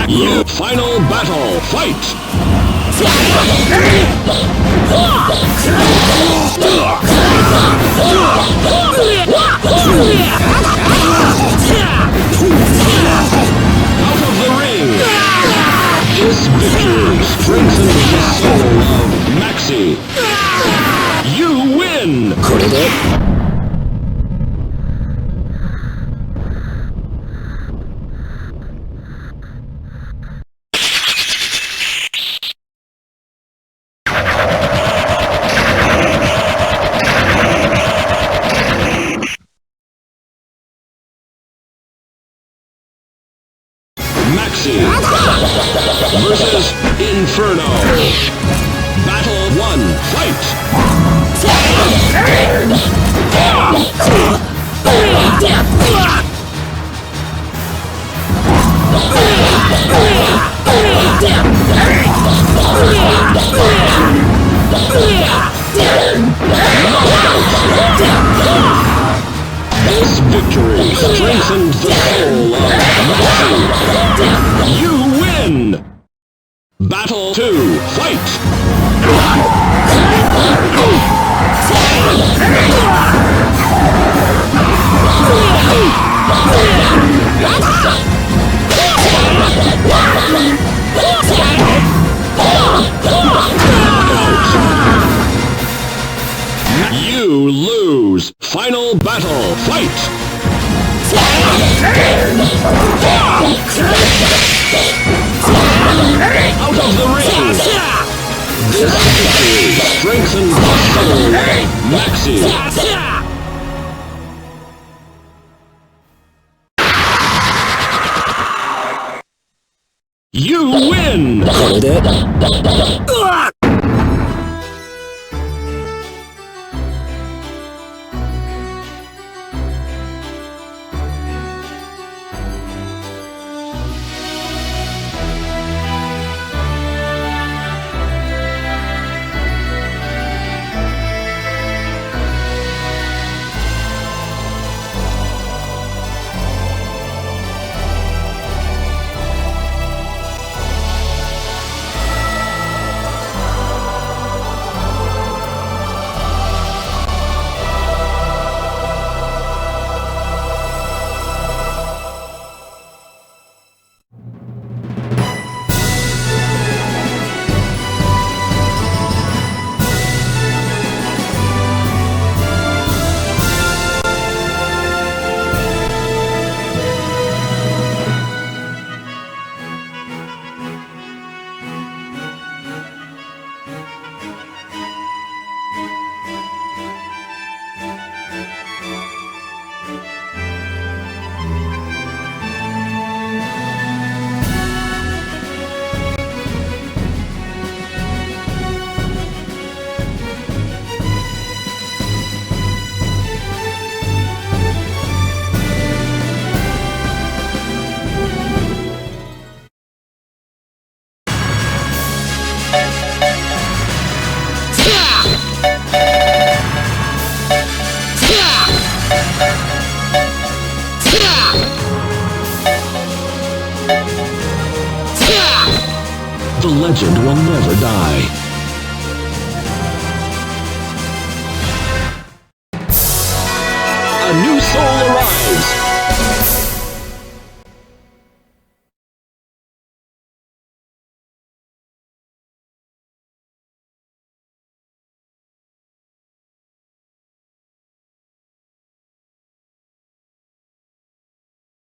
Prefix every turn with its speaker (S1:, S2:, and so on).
S1: You final battle, fight! Out of the ring! This victory strengthens the soul of MAXI. You win! MAXI versus Inferno. Battle 1, fight! This victory strengthens the soul of MAXI. You win! Battle 2, fight! You lose! Final battle, fight! Out of the ring! This victory strengthens the soul of MAXI. You win! The legend will never die.